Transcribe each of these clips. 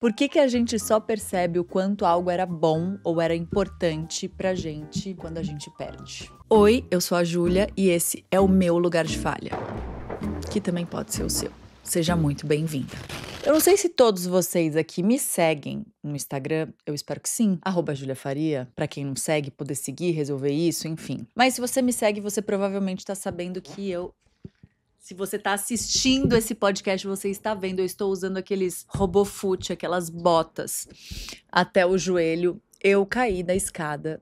Por que a gente só percebe o quanto algo era bom ou era importante pra gente quando a gente perde? Oi, eu sou a Júlia e esse é o meu lugar de falha, que também pode ser o seu. Seja muito bem-vinda. Eu não sei se todos vocês aqui me seguem no Instagram, eu espero que sim, @JuliaFaria, pra quem não segue, poder seguir, resolver isso, enfim. Mas se você me segue, você provavelmente tá sabendo que se você tá assistindo esse podcast, você está vendo, eu estou usando aqueles RoboFoot, aquelas botas até o joelho. Eu caí da escada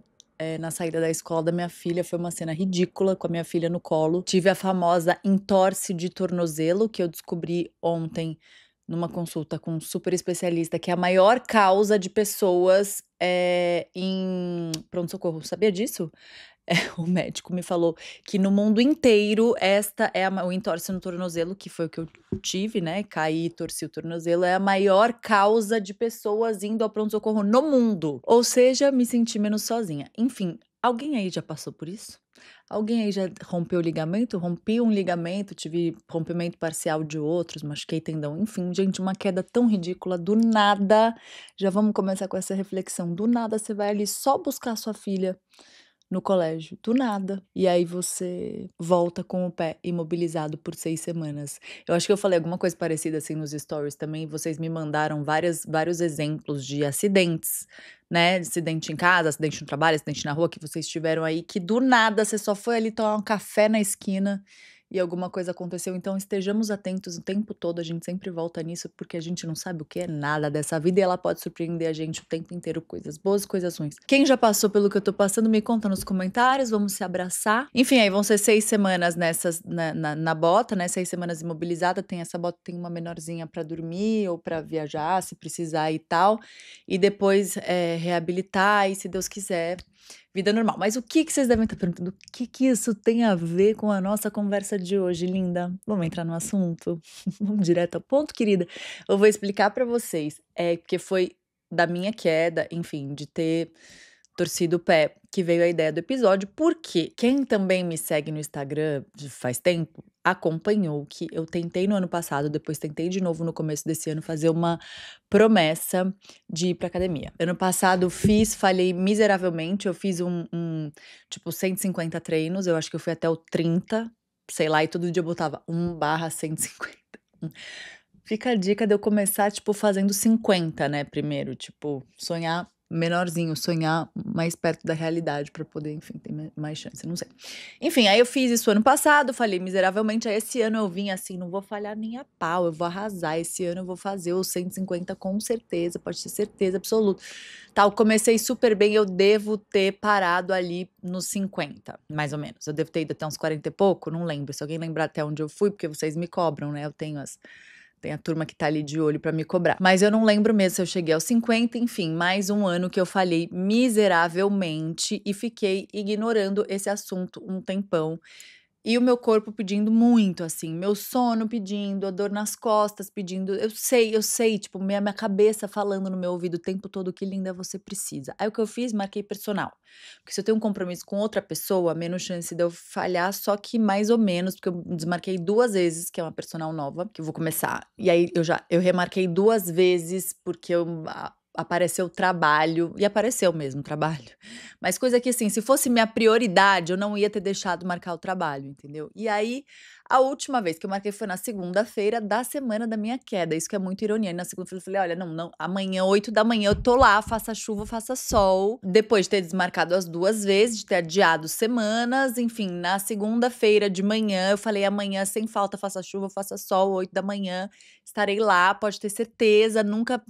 na saída da escola da minha filha, foi uma cena ridícula com a minha filha no colo. Tive a famosa entorse de tornozelo, que eu descobri ontem numa consulta com um super especialista, que é a maior causa de pessoas em pronto-socorro. Sabia disso? O médico me falou que no mundo inteiro esta é o entorse no tornozelo, que foi o que eu tive, né? Caí e torci o tornozelo, é a maior causa de pessoas indo ao pronto-socorro no mundo. Ou seja, me senti menos sozinha. Enfim, alguém aí já passou por isso? Alguém aí já rompeu o ligamento? Rompi um ligamento, tive rompimento parcial de outros, machuquei tendão. Enfim, gente, uma queda tão ridícula, do nada. Já vamos começar com essa reflexão. Do nada você vai ali só buscar sua filha no colégio, do nada. E aí você volta com o pé imobilizado por 6 semanas. Eu acho que eu falei alguma coisa parecida assim nos stories também, vocês me mandaram vários exemplos de acidentes, né, acidente em casa, acidente no trabalho, acidente na rua que vocês tiveram aí, que do nada você só foi ali tomar um café na esquina e alguma coisa aconteceu. Então estejamos atentos o tempo todo, a gente sempre volta nisso, porque a gente não sabe o que é nada dessa vida e ela pode surpreender a gente o tempo inteiro, coisas boas, coisas ruins. Quem já passou pelo que eu tô passando, me conta nos comentários, vamos se abraçar. Enfim, aí vão ser 6 semanas na bota, né, 6 semanas imobilizada, tem essa bota, tem uma menorzinha pra dormir ou pra viajar, se precisar e tal, e depois reabilitar e, se Deus quiser, vida normal. Mas o que vocês devem estar perguntando? O que isso tem a ver com a nossa conversa de hoje, linda? Vamos entrar no assunto? Vamos direto ao ponto, querida? Eu vou explicar pra vocês. Porque foi da minha queda, enfim, de ter torcido o pé, que veio a ideia do episódio, porque quem também me segue no Instagram faz tempo, acompanhou que eu tentei no ano passado, depois tentei de novo no começo desse ano fazer uma promessa de ir pra academia. Ano passado falhei miseravelmente, eu fiz tipo 150 treinos, eu acho que eu fui até o 30, sei lá, e todo dia eu botava 1/150. Fica a dica de eu começar, tipo, fazendo 50, né, primeiro, tipo, sonhar menorzinho, sonhar mais perto da realidade pra poder, enfim, ter mais chance, não sei. Enfim, aí eu fiz isso ano passado, falhei miseravelmente, aí esse ano eu vim assim, não vou falhar nem a pau, eu vou arrasar, esse ano eu vou fazer os 150 com certeza, pode ter certeza absoluta. Tal, comecei super bem, eu devo ter parado ali nos 50, mais ou menos, eu devo ter ido até uns 40 e pouco, não lembro, se alguém lembrar até onde eu fui, porque vocês me cobram, né, eu tenho tem a turma que tá ali de olho pra me cobrar. Mas eu não lembro mesmo se eu cheguei aos 50, enfim, mais um ano que eu falhei miseravelmente e fiquei ignorando esse assunto um tempão. E o meu corpo pedindo muito, assim, meu sono pedindo, a dor nas costas pedindo, eu sei, tipo, minha cabeça falando no meu ouvido o tempo todo: "Que linda, você precisa". Aí o que eu fiz? Marquei personal, porque se eu tenho um compromisso com outra pessoa, menos chance de eu falhar, só que mais ou menos, porque eu desmarquei 2 vezes, que é uma personal nova, que eu vou começar, e aí eu remarquei 2 vezes, porque apareceu trabalho, e apareceu mesmo trabalho. Mas coisa que, assim, se fosse minha prioridade, eu não ia ter deixado marcar o trabalho, entendeu? E aí, a última vez que eu marquei foi na segunda-feira da semana da minha queda, isso que é muito ironia. E na segunda-feira eu falei: "Olha, não, amanhã, 8 da manhã, eu tô lá, faça chuva, faça sol". Depois de ter desmarcado as 2 vezes, de ter adiado semanas, enfim, na segunda-feira de manhã, eu falei: "Amanhã, sem falta, faça chuva, faça sol, 8 da manhã, estarei lá, pode ter certeza, nunca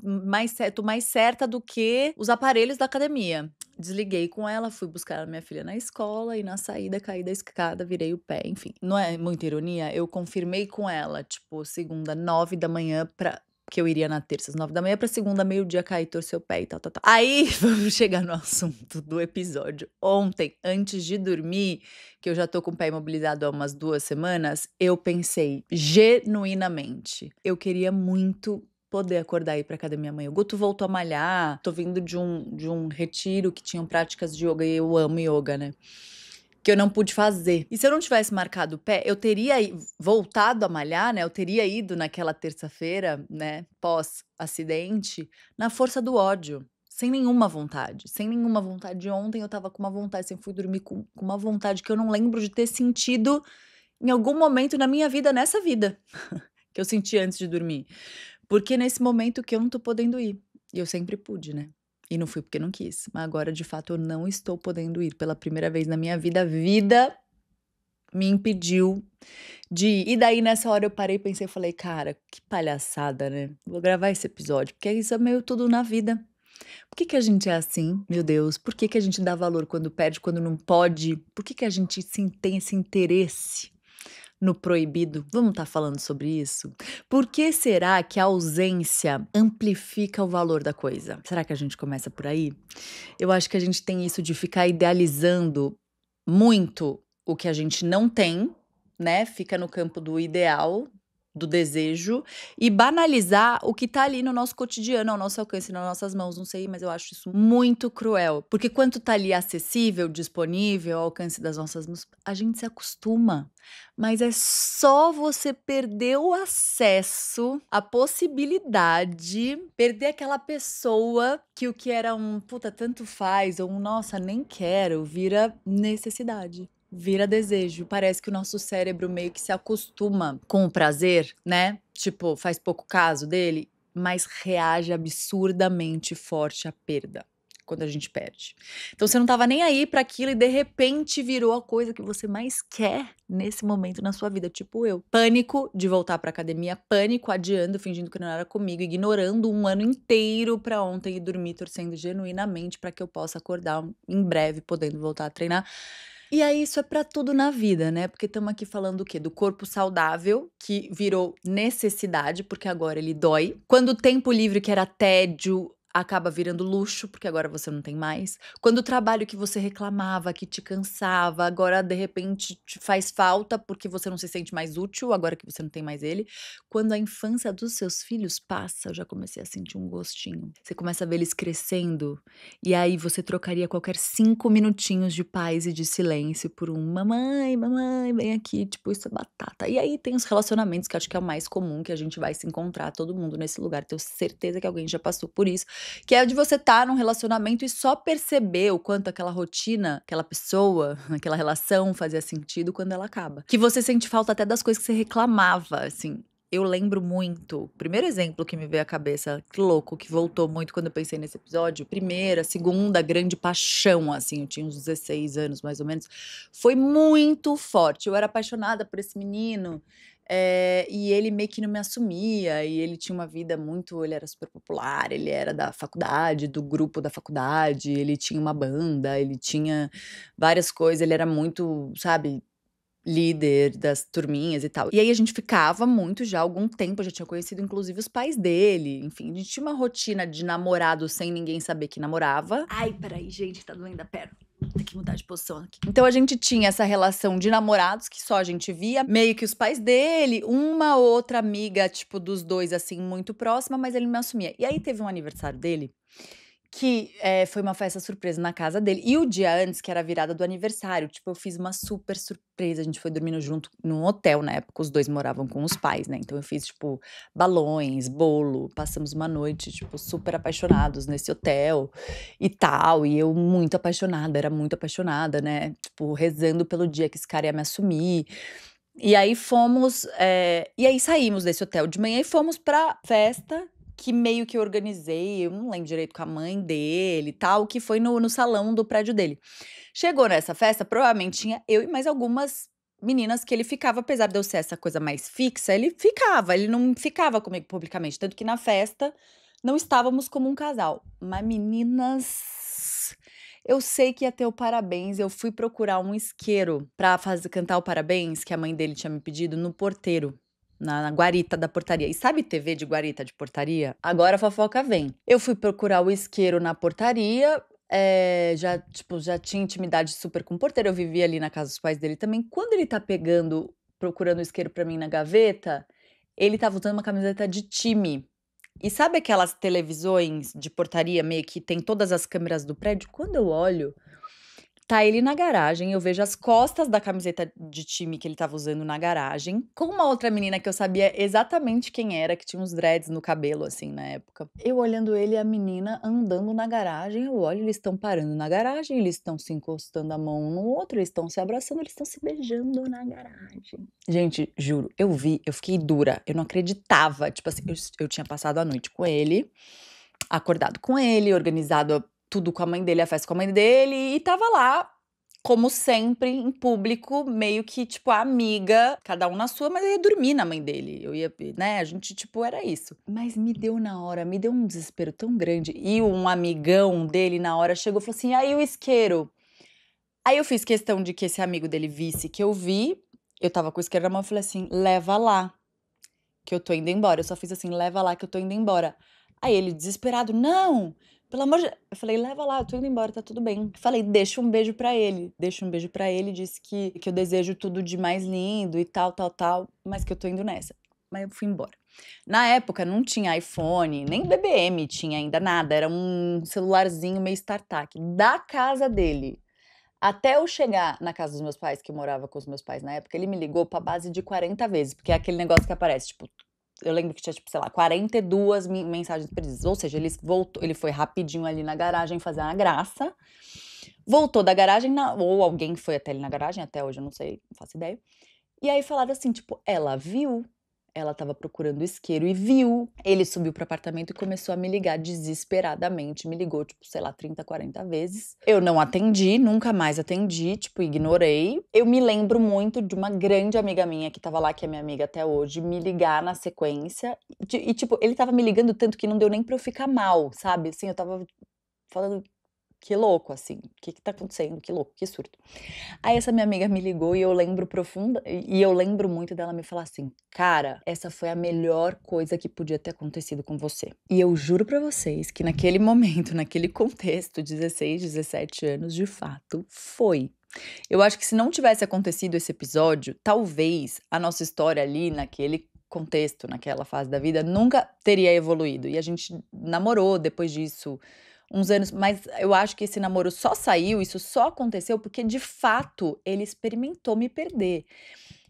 tô mais certa do que os aparelhos da academia". Desliguei com ela, fui buscar a minha filha na escola e na saída caí da escada, virei o pé, enfim. Não é muita ironia? Eu confirmei com ela, tipo, segunda, 9 da manhã, que eu iria na terça às 9 da manhã, pra segunda, meio-dia, cair, torcer o pé e tal, tal, tal. Aí, vamos chegar no assunto do episódio. Ontem, antes de dormir, que eu já tô com o pé imobilizado há umas 2 semanas, eu pensei genuinamente, eu queria muito poder acordar e ir pra academia amanhã. O Guto voltou a malhar, tô vindo de um retiro que tinham práticas de yoga e eu amo yoga, né. que eu não pude fazer. E se eu não tivesse marcado o pé, eu teria voltado a malhar, né? Eu teria ido naquela terça-feira, né, pós-acidente, na força do ódio. Sem nenhuma vontade. Sem nenhuma vontade. Ontem eu tava com uma vontade, assim, fui dormir com uma vontade que eu não lembro de ter sentido em algum momento na minha vida, nessa vida, que eu senti antes de dormir. Porque nesse momento que eu não tô podendo ir. E eu sempre pude, né? E não fui porque não quis. Mas agora, de fato, eu não estou podendo ir. Pela primeira vez na minha vida, a vida me impediu de ir. E daí, nessa hora, eu parei e pensei, falei, cara, que palhaçada, né? Vou gravar esse episódio, porque isso é meio tudo na vida. Por que a gente é assim, meu Deus? Por que a gente dá valor quando perde, quando não pode? Por que a gente tem esse interesse no proibido? Vamos estar falando sobre isso? Por que será que a ausência amplifica o valor da coisa? Será que a gente começa por aí? Eu acho que a gente tem isso de ficar idealizando muito o que a gente não tem, né? Fica no campo do ideal, do desejo, e banalizar o que tá ali no nosso cotidiano, ao nosso alcance, nas nossas mãos, não sei, mas eu acho isso muito cruel. Porque quando tá ali acessível, disponível, ao alcance das nossas mãos, a gente se acostuma. Mas é só você perder o acesso, a possibilidade, perder aquela pessoa que o que era um puta, tanto faz, ou um nossa, nem quero, vira necessidade. Vira desejo. Parece que o nosso cérebro meio que se acostuma com o prazer, né? Tipo, faz pouco caso dele, mas reage absurdamente forte à perda quando a gente perde. Então você não tava nem aí pra aquilo e de repente virou a coisa que você mais quer nesse momento na sua vida, tipo eu. Pânico de voltar pra academia, pânico adiando, fingindo que não era comigo, ignorando um ano inteiro pra ontem e dormir torcendo genuinamente pra que eu possa acordar em breve podendo voltar a treinar. E aí isso é pra tudo na vida, né, porque estamos aqui falando o quê? Do corpo saudável, que virou necessidade, porque agora ele dói. Quando o tempo livre que era tédio, acaba virando luxo, porque agora você não tem mais. Quando o trabalho que você reclamava, que te cansava, agora de repente te faz falta, porque você não se sente mais útil, agora que você não tem mais ele. Quando a infância dos seus filhos passa, eu já comecei a sentir um gostinho. Você começa a ver eles crescendo, e aí você trocaria qualquer 5 minutinhos de paz e de silêncio por um mamãe, mamãe, vem aqui, tipo, isso é batata. E aí tem os relacionamentos, que eu acho que é o mais comum, que a gente vai se encontrar, todo mundo nesse lugar. Tenho certeza que alguém já passou por isso, que é de você estar num relacionamento e só perceber o quanto aquela rotina, aquela pessoa, aquela relação fazia sentido quando ela acaba. Que você sente falta até das coisas que você reclamava, assim. Eu lembro muito, primeiro exemplo que me veio à cabeça, que louco, que voltou muito quando eu pensei nesse episódio, primeira, segunda grande paixão, assim, eu tinha uns 16 anos mais ou menos, foi muito forte, eu era apaixonada por esse menino, e ele meio que não me assumia, e ele tinha uma vida muito, ele era super popular, ele era da faculdade, do grupo da faculdade, ele tinha uma banda, ele tinha várias coisas, ele era muito, sabe, líder das turminhas e tal. E aí a gente ficava muito já há algum tempo, eu já tinha conhecido inclusive os pais dele, enfim, a gente tinha uma rotina de namorado sem ninguém saber que namorava. Ai, peraí, gente, tá doendo a perna. Tem que mudar de posição aqui. Então a gente tinha essa relação de namorados que só a gente via, meio que os pais dele, uma outra amiga, tipo, dos dois, assim, muito próxima, mas ele não me assumia. E aí teve um aniversário dele, que, foi uma festa surpresa na casa dele. E o dia antes, que era a virada do aniversário, tipo, eu fiz uma super surpresa, a gente foi dormindo junto num hotel, na época os 2 moravam com os pais, né, então eu fiz, tipo, balões, bolo, passamos uma noite, tipo, super apaixonados nesse hotel e tal, e eu muito apaixonada, era muito apaixonada, né, tipo, rezando pelo dia que esse cara ia me assumir. E aí fomos, e aí saímos desse hotel de manhã e fomos pra festa, que meio que eu organizei, eu não lembro direito, com a mãe dele e tal, que foi no salão do prédio dele. Chegou nessa festa, provavelmente tinha eu e mais algumas meninas que ele ficava, apesar de eu ser essa coisa mais fixa, ele ficava, ele não ficava comigo publicamente, tanto que na festa não estávamos como um casal. Mas meninas, eu sei que ia ter o parabéns, eu fui procurar um isqueiro pra cantar o parabéns, que a mãe dele tinha me pedido, no porteiro. Na guarita da portaria. E sabe TV de guarita de portaria? Agora a fofoca vem. Eu fui procurar o isqueiro na portaria, já, tipo, já tinha intimidade super com o porteiro, eu vivia ali na casa dos pais dele também. Quando ele tá procurando o isqueiro pra mim na gaveta, ele estava usando uma camiseta de time. E sabe aquelas televisões de portaria meio que tem todas as câmeras do prédio? Quando eu olho, Tá ele na garagem, eu vejo as costas da camiseta de time que ele estava usando na garagem, com uma outra menina que eu sabia exatamente quem era, que tinha uns dreads no cabelo, assim, na época. Eu olhando ele e a menina andando na garagem, eu olho, eles estão parando na garagem, eles estão se encostando a mão um no outro, eles estão se abraçando, eles estão se beijando na garagem. Gente, juro, eu vi, eu fiquei dura, eu não acreditava. Tipo assim, eu tinha passado a noite com ele, acordado com ele, organizado tudo com a mãe dele, a festa com a mãe dele, e tava lá, como sempre, em público, meio que, tipo, a amiga, cada um na sua, mas eu ia dormir na mãe dele. Eu ia, né? A gente, tipo, era isso. Mas me deu na hora, me deu um desespero tão grande. E um amigão dele, na hora, chegou e falou assim: aí o isqueiro. Aí eu fiz questão de que esse amigo dele visse que eu vi. Eu tava com o isqueiro na mão e falei assim: leva lá, que eu tô indo embora. Eu só fiz assim: leva lá, que eu tô indo embora. Aí ele, desesperado, não, pelo amor de... Eu falei, leva lá, eu tô indo embora, tá tudo bem. Falei, deixa um beijo pra ele. Deixa um beijo pra ele, disse que eu desejo tudo de mais lindo e tal, tal, tal, mas que eu tô indo nessa. Mas eu fui embora. Na época não tinha iPhone, nem BBM tinha ainda nada, era um celularzinho meio startup. Da casa dele até eu chegar na casa dos meus pais, que eu morava com os meus pais na época, ele me ligou pra base de 40 vezes, porque é aquele negócio que aparece, tipo, eu lembro que tinha, tipo, sei lá, 42 mensagens perdidas. Ou seja, ele foi rapidinho ali na garagem fazer uma graça, voltou da garagem, ou alguém foi até ali na garagem, até hoje eu não sei, não faço ideia. E aí falaram assim, tipo, ela viu, ela estava procurando o isqueiro e viu. Ele subiu pro apartamento e começou a me ligar desesperadamente. Me ligou, tipo, sei lá, 30, 40 vezes. Eu não atendi, nunca mais atendi, tipo, ignorei. Eu me lembro muito de uma grande amiga minha que tava lá, que é minha amiga até hoje, me ligar na sequência. E tipo, ele tava me ligando tanto que não deu nem pra eu ficar mal, sabe? Assim, eu tava falando, que louco, assim, o que tá acontecendo? Que louco, que surto. Aí essa minha amiga me ligou e eu lembro eu lembro muito dela me falar assim: "Cara, essa foi a melhor coisa que podia ter acontecido com você". E eu juro pra vocês que naquele momento, naquele contexto, 16, 17 anos, de fato, foi. Eu acho que se não tivesse acontecido esse episódio, talvez a nossa história ali naquele contexto, naquela fase da vida, nunca teria evoluído. E a gente namorou depois disso uns anos, mas eu acho que esse namoro só saiu, isso só aconteceu porque de fato ele experimentou me perder.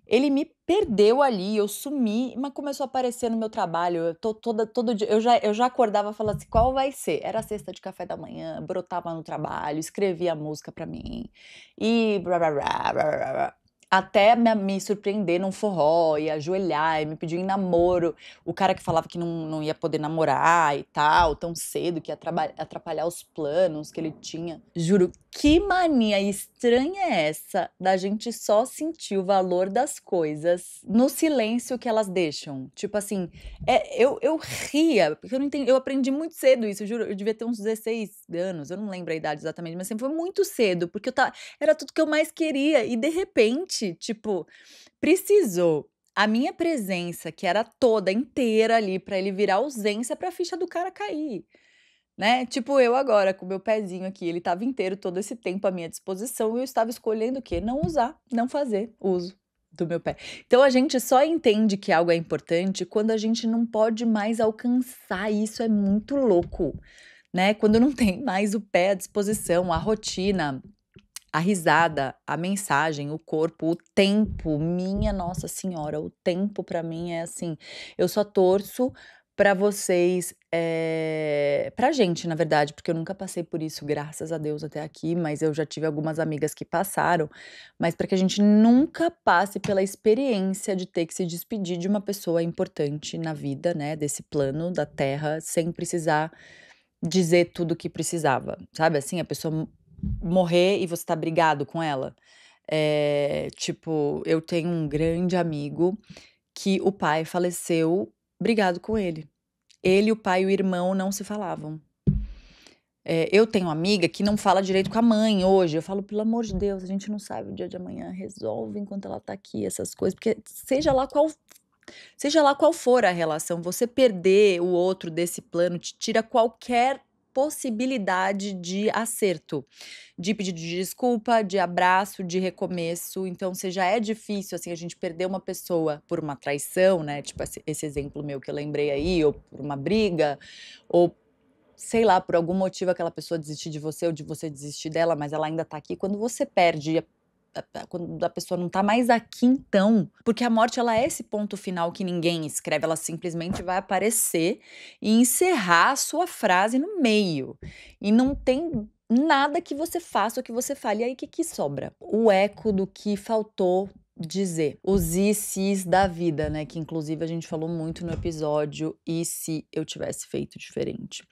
Ele me perdeu ali, eu sumi, mas começou a aparecer no meu trabalho. Eu tô todo dia, eu já acordava e falava assim: qual vai ser? Era a cesta de café da manhã, brotava no trabalho, escrevia música pra mim, e blá blá blá blá blá blá. Até me surpreender num forró, e ajoelhar, e me pedir em namoro. O cara que falava que não ia poder namorar e tal, tão cedo, que ia atrapalhar os planos que ele tinha. Juro, que mania estranha é essa da gente só sentir o valor das coisas no silêncio que elas deixam? Tipo assim, eu ria, porque eu não entendi, eu aprendi muito cedo isso, juro, eu devia ter uns 16 anos, eu não lembro a idade exatamente, mas sempre foi muito cedo, porque era tudo que eu mais queria, e de repente, tipo, precisou a minha presença, que era toda inteira ali, pra ele virar ausência pra ficha do cara cair. Né, tipo eu agora com o meu pezinho aqui, ele estava inteiro todo esse tempo à minha disposição e eu estava escolhendo o quê? Não usar, não fazer uso do meu pé. Então a gente só entende que algo é importante quando a gente não pode mais alcançar, e isso é muito louco, né, quando não tem mais o pé à disposição, a rotina, a risada, a mensagem, o corpo, o tempo, minha Nossa Senhora, o tempo pra mim é assim, eu só torço pra vocês, pra gente, na verdade, porque eu nunca passei por isso, graças a Deus, até aqui, mas eu já tive algumas amigas que passaram, mas pra que a gente nunca passe pela experiência de ter que se despedir de uma pessoa importante na vida, né, desse plano da Terra, sem precisar dizer tudo o que precisava, sabe, assim, a pessoa morrer e você tá brigado com ela. Tipo, eu tenho um grande amigo que o pai faleceu brigado com ele. Ele, o pai e o irmão não se falavam. Eu tenho uma amiga que não fala direito com a mãe hoje. Eu falo, pelo amor de Deus, a gente não sabe o dia de amanhã. Resolve enquanto ela tá aqui, essas coisas, porque seja lá qual for a relação, você perder o outro desse plano te tira qualquer possibilidade de acerto, de pedido de desculpa, de abraço, de recomeço. Então, se já é difícil, assim, a gente perder uma pessoa por uma traição, né? Tipo esse exemplo meu que eu lembrei aí, ou por uma briga, ou sei lá, por algum motivo aquela pessoa desistir de você ou de você desistir dela, mas ela ainda tá aqui. Quando você perde, quando a pessoa não tá mais aqui, então, porque a morte ela é esse ponto final que ninguém escreve, ela simplesmente vai aparecer e encerrar a sua frase no meio. E não tem nada que você faça ou que você fale. E aí, o que sobra? O eco do que faltou dizer. Os e se's da vida, né? Que inclusive a gente falou muito no episódio E se eu tivesse feito diferente.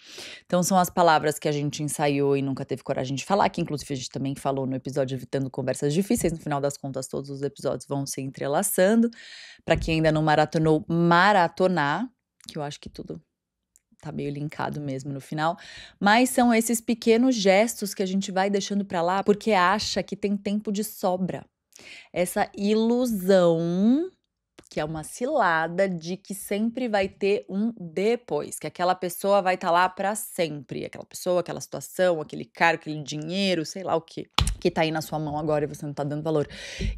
Então são as palavras que a gente ensaiou e nunca teve coragem de falar, que inclusive a gente também falou no episódio Evitando Conversas Difíceis. No final das contas, todos os episódios vão se entrelaçando. Para quem ainda não maratonou, maratonar, que eu acho que tudo tá meio linkado mesmo no final, mas são esses pequenos gestos que a gente vai deixando para lá porque acha que tem tempo de sobra. Essa ilusão, que é uma cilada de que sempre vai ter um depois, que aquela pessoa vai estar lá para sempre, aquela pessoa, aquela situação, aquele cara, aquele dinheiro, sei lá o quê, que tá aí na sua mão agora e você não tá dando valor.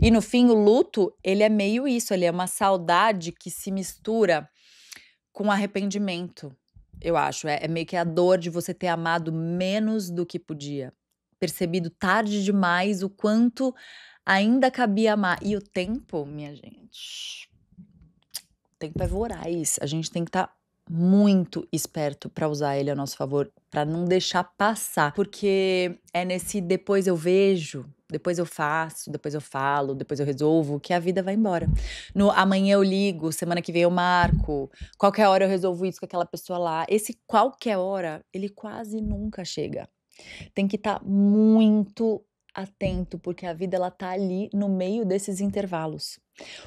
E no fim, o luto, ele é meio isso, ele é uma saudade que se mistura com arrependimento, eu acho. É meio que a dor de você ter amado menos do que podia, percebido tarde demais o quanto ainda cabia amar. E o tempo, minha gente, o tempo é voraz. A gente tem que estar muito esperto para usar ele a nosso favor, para não deixar passar, porque é nesse depois eu vejo, depois eu faço, depois eu falo, depois eu resolvo, que a vida vai embora. No amanhã eu ligo, semana que vem eu marco, qualquer hora eu resolvo isso com aquela pessoa lá. Esse qualquer hora, ele quase nunca chega. Tem que estar muito atento, porque a vida ela tá ali no meio desses intervalos.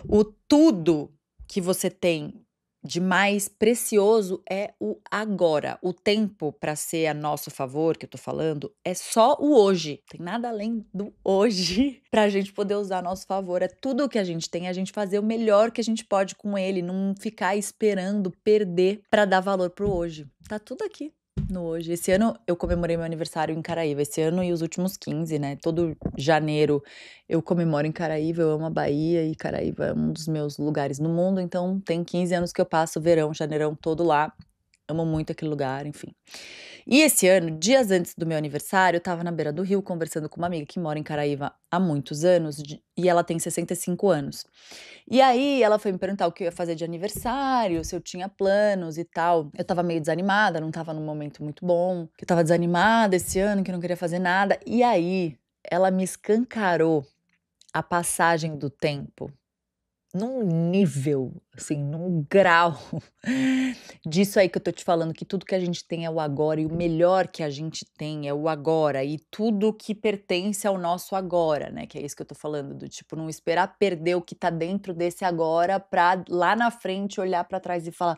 O tudo que você tem de mais precioso é o agora. O tempo para ser a nosso favor, que eu tô falando, é só o hoje. Tem nada além do hoje pra gente poder usar a nosso favor. É tudo o que a gente tem, a gente fazer o melhor que a gente pode com ele, não ficar esperando perder pra dar valor pro hoje. Tá tudo aqui no hoje. Esse ano eu comemorei meu aniversário em Caraíva, esse ano e os últimos 15, né? Todo janeiro eu comemoro em Caraíva, eu amo a Bahia e Caraíva é um dos meus lugares no mundo, então tem 15 anos que eu passo verão, janeirão todo lá. Amo muito aquele lugar, enfim. E esse ano, dias antes do meu aniversário, eu tava na beira do rio conversando com uma amiga que mora em Caraíva há muitos anos e ela tem 65 anos. E aí ela foi me perguntar o que eu ia fazer de aniversário, se eu tinha planos e tal. Eu tava meio desanimada, não tava num momento muito bom, que eu tava desanimada esse ano, que eu não queria fazer nada. E aí ela me escancarou a passagem do tempo num nível, assim, num grau disso aí que eu tô te falando, que tudo que a gente tem é o agora e o melhor que a gente tem é o agora e tudo que pertence ao nosso agora, né? Que é isso que eu tô falando, do tipo, não esperar perder o que tá dentro desse agora pra lá na frente olhar pra trás e falar.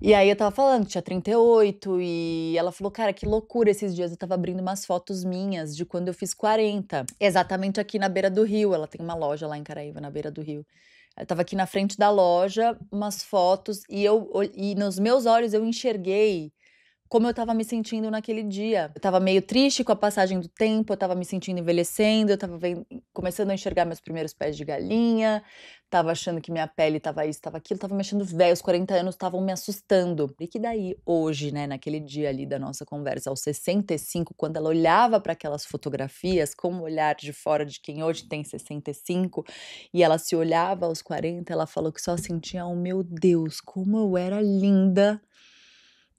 E aí eu tava falando que tinha 38 e ela falou, cara, que loucura esses dias, eu tava abrindo umas fotos minhas de quando eu fiz 40, exatamente aqui na beira do rio, ela tem uma loja lá em Caraíva, na beira do rio. Eu tava aqui na frente da loja, umas fotos, e nos meus olhos eu enxerguei como eu estava me sentindo naquele dia. Eu estava meio triste com a passagem do tempo, eu estava me sentindo envelhecendo, eu estava começando a enxergar meus primeiros pés de galinha, estava achando que minha pele estava isso, estava aquilo, estava me achando velho, os 40 anos estavam me assustando. E que daí, hoje, né, naquele dia ali da nossa conversa, aos 65, quando ela olhava para aquelas fotografias com o olhar de fora de quem hoje tem 65, e ela se olhava aos 40, ela falou que só sentia, oh meu Deus, como eu era linda.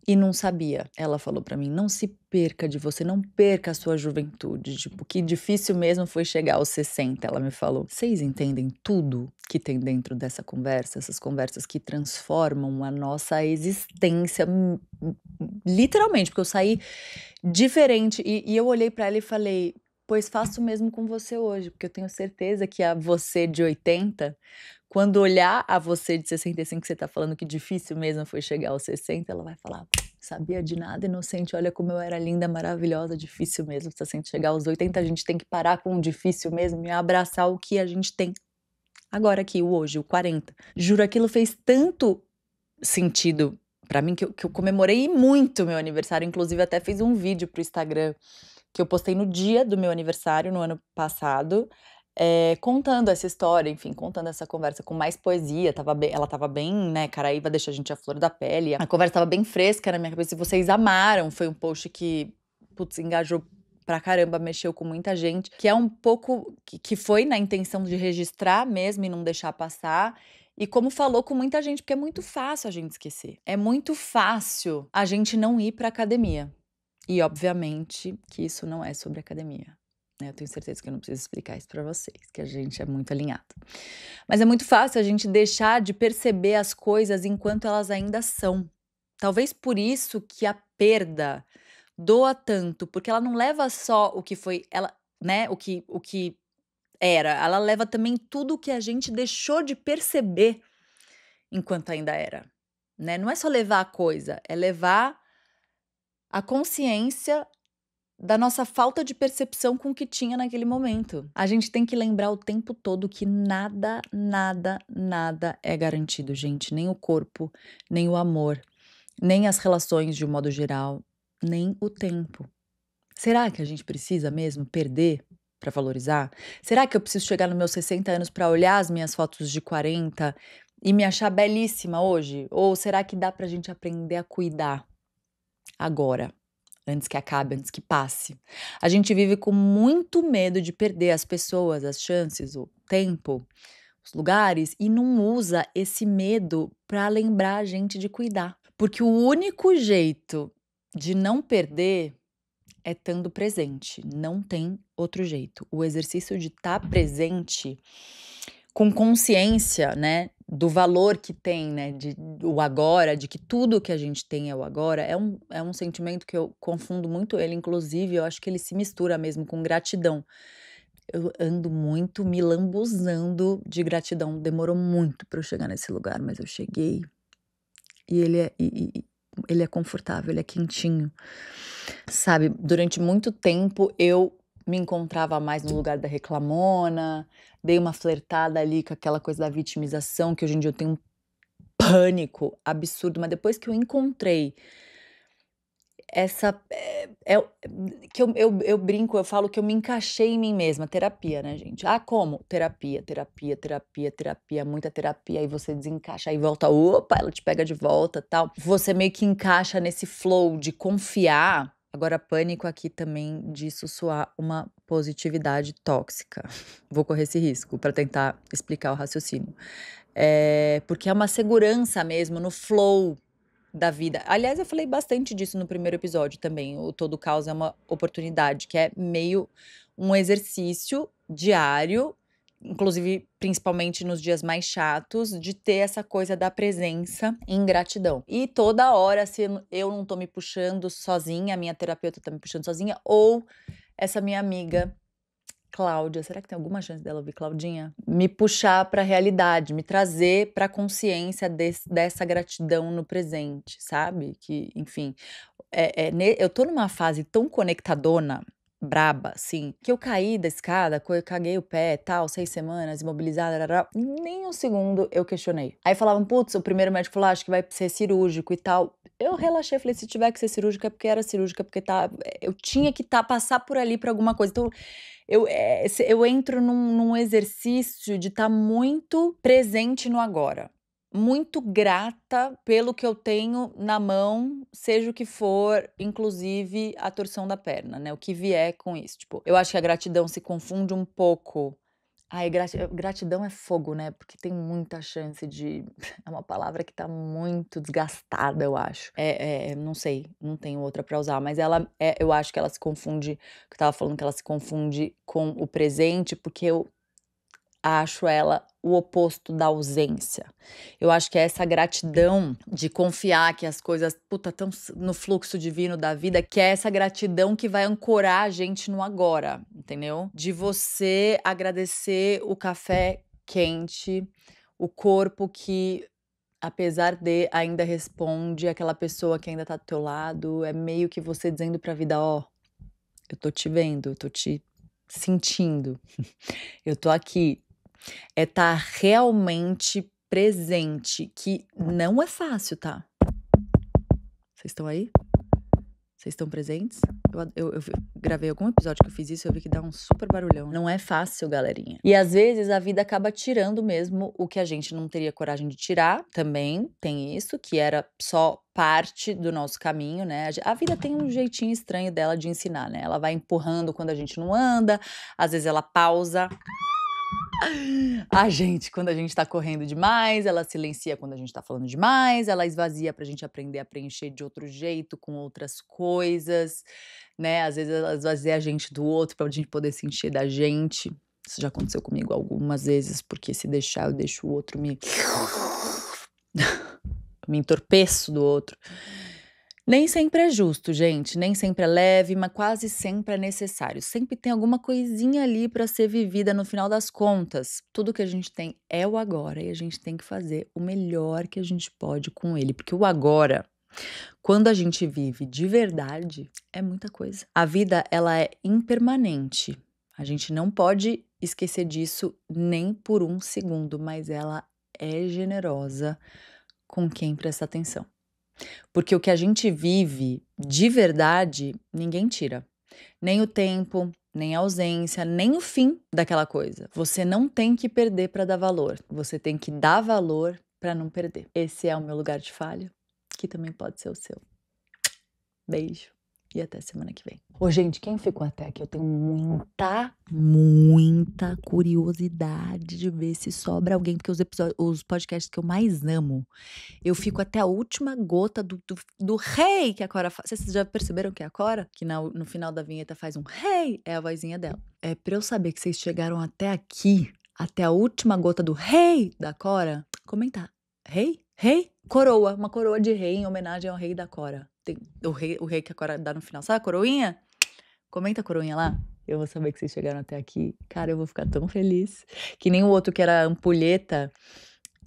E não sabia. Ela falou pra mim: "Não se perca de você, não perca a sua juventude, tipo, que difícil mesmo foi chegar aos 60", ela me falou. Vocês entendem tudo que tem dentro dessa conversa? Essas conversas que transformam a nossa existência, literalmente, porque eu saí diferente e eu olhei pra ela e falei: "Pois faço o mesmo com você hoje", porque eu tenho certeza que a você de 80, quando olhar a você de 65, que você tá falando que difícil mesmo foi chegar aos 60, ela vai falar: "Sabia de nada, inocente, olha como eu era linda, maravilhosa, difícil mesmo, se assim chegar aos 80, a gente tem que parar com o difícil mesmo e abraçar o que a gente tem agora aqui, o hoje, o 40". Juro, aquilo fez tanto sentido pra mim que eu comemorei muito meu aniversário, inclusive até fiz um vídeo pro Instagram que eu postei no dia do meu aniversário, no ano passado, contando essa história, enfim, contando essa conversa com mais poesia, ela tava bem, né, Caraíva deixa a gente à flor da pele, a conversa tava bem fresca na minha cabeça e vocês amaram, foi um post que, putz, engajou pra caramba, mexeu com muita gente, que é um pouco, que foi na intenção de registrar mesmo e não deixar passar, e como falou com muita gente, porque é muito fácil a gente esquecer, é muito fácil a gente não ir pra academia, e obviamente que isso não é sobre academia. Eu tenho certeza que eu não preciso explicar isso pra vocês, que a gente é muito alinhado. Mas é muito fácil a gente deixar de perceber as coisas enquanto elas ainda são. Talvez por isso que a perda doa tanto, porque ela não leva só o que foi, ela, né, o que era, ela leva também tudo o que a gente deixou de perceber enquanto ainda era, né? Não é só levar a coisa, é levar a consciência da nossa falta de percepção com o que tinha naquele momento. A gente tem que lembrar o tempo todo que nada, nada, nada é garantido, gente. Nem o corpo, nem o amor, nem as relações de um modo geral, nem o tempo. Será que a gente precisa mesmo perder para valorizar? Será que eu preciso chegar nos meus 60 anos para olhar as minhas fotos de 40 e me achar belíssima hoje? Ou será que dá pra gente aprender a cuidar agora? Antes que acabe, antes que passe. A gente vive com muito medo de perder as pessoas, as chances, o tempo, os lugares e não usa esse medo para lembrar a gente de cuidar. Porque o único jeito de não perder é estando presente, não tem outro jeito. O exercício de estar presente com consciência, né, do valor que tem, né, o agora, de que tudo que a gente tem é o agora, é um sentimento que eu confundo muito ele, inclusive, eu acho que ele se mistura mesmo com gratidão. Eu ando muito me lambuzando de gratidão, demorou muito para eu chegar nesse lugar, mas eu cheguei e ele é confortável, ele é quentinho. Sabe, durante muito tempo eu me encontrava mais no lugar da reclamona, dei uma flertada ali com aquela coisa da vitimização, que hoje em dia eu tenho um pânico absurdo, mas depois que eu encontrei essa, que eu brinco, eu falo que eu me encaixei em mim mesma, terapia, né, gente. Ah, como? Terapia, terapia, terapia, terapia, muita terapia, aí você desencaixa, aí volta, opa, ela te pega de volta, tal. Você meio que encaixa nesse flow de confiar. Agora, pânico aqui também disso soar uma positividade tóxica. Vou correr esse risco para tentar explicar o raciocínio. Porque é uma segurança mesmo no flow da vida. Aliás, eu falei bastante disso no primeiro episódio também. O Todo Caos é uma oportunidade, que é meio um exercício diário, inclusive principalmente nos dias mais chatos, de ter essa coisa da presença em gratidão. E toda hora, se eu não tô me puxando sozinha, a minha terapeuta tá me puxando sozinha, ou essa minha amiga Cláudia, será que tem alguma chance dela ouvir Claudinha? Me puxar para a realidade, me trazer para a consciência dessa gratidão no presente, sabe? Que, enfim, eu tô numa fase tão conectadona, braba, assim, que eu caí da escada, eu caguei o pé, tal, 6 semanas, imobilizada, nem um segundo eu questionei. Aí falavam, putz, o primeiro médico falou, acho que vai ser cirúrgico e tal. Eu relaxei, falei, se tiver que ser cirúrgica é porque era cirúrgica, porque eu tinha que passar por ali para alguma coisa. Então, eu entro num exercício de estar muito presente no agora. Muito grata pelo que eu tenho na mão, seja o que for, inclusive a torção da perna, né? O que vier com isso. Tipo, eu acho que a gratidão se confunde um pouco. Ai, gratidão é fogo, né? Porque tem muita chance de. É uma palavra que tá muito desgastada, eu acho. Não sei, não tenho outra pra usar, mas eu acho que ela se confunde. Que eu tava falando que ela se confunde com o presente, porque eu acho ela o oposto da ausência. Eu acho que é essa gratidão de confiar que as coisas, puta, estão no fluxo divino da vida, que é essa gratidão que vai ancorar a gente no agora, entendeu? De você agradecer o café quente, o corpo que, apesar de, ainda responde, aquela pessoa que ainda tá do teu lado, é meio que você dizendo pra vida, ó, eu tô te vendo, eu tô te sentindo, eu tô aqui. É estar realmente presente, que não é fácil, tá? Vocês estão aí? Vocês estão presentes? Eu gravei algum episódio que eu fiz isso e eu vi que dá um super barulhão. Não é fácil, galerinha. E às vezes a vida acaba tirando mesmo o que a gente não teria coragem de tirar. Também tem isso, que era só parte do nosso caminho, né? A vida tem um jeitinho estranho dela de ensinar, né? Ela vai empurrando quando a gente não anda, às vezes ela pausa a gente quando a gente tá correndo demais, ela silencia quando a gente tá falando demais, ela esvazia pra gente aprender a preencher de outro jeito, com outras coisas, né? Às vezes ela esvazia a gente do outro pra gente poder se encher da gente. Isso já aconteceu comigo algumas vezes, porque se deixar eu deixo o outro me entorpeço do outro. Nem sempre é justo, gente, nem sempre é leve, mas quase sempre é necessário. Sempre tem alguma coisinha ali para ser vivida no final das contas. Tudo que a gente tem é o agora e a gente tem que fazer o melhor que a gente pode com ele, porque o agora, quando a gente vive de verdade, é muita coisa. A vida, ela é impermanente. A gente não pode esquecer disso nem por um segundo, mas ela é generosa com quem presta atenção. Porque o que a gente vive de verdade, ninguém tira. Nem o tempo, nem a ausência, nem o fim daquela coisa. Você não tem que perder para dar valor. Você tem que dar valor para não perder. Esse é o meu lugar de falha, que também pode ser o seu. Beijo e até semana que vem. Ô, gente, quem ficou até aqui? Eu tenho muita curiosidade de ver se sobra alguém, porque os podcasts que eu mais amo, eu fico até a última gota do rei que a Cora faz. Vocês já perceberam que é a Cora? Que no final da vinheta faz um rei, é a vozinha dela. É pra eu saber que vocês chegaram até aqui, até a última gota do rei da Cora, comentar. Rei? Rei? Coroa, uma coroa de rei em homenagem ao rei da Cora. Tem o rei que a Cora dá no final. Sabe a coroinha? Comenta a coroinha lá. Eu vou saber que vocês chegaram até aqui. Cara, eu vou ficar tão feliz. Que nem o outro que era ampulheta.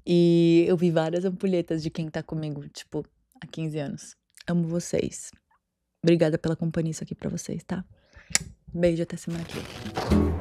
E eu vi várias ampulhetas de quem tá comigo, tipo, há 15 anos. Amo vocês. Obrigada pela companhia, isso aqui pra vocês, tá? Beijo, até semana que vem.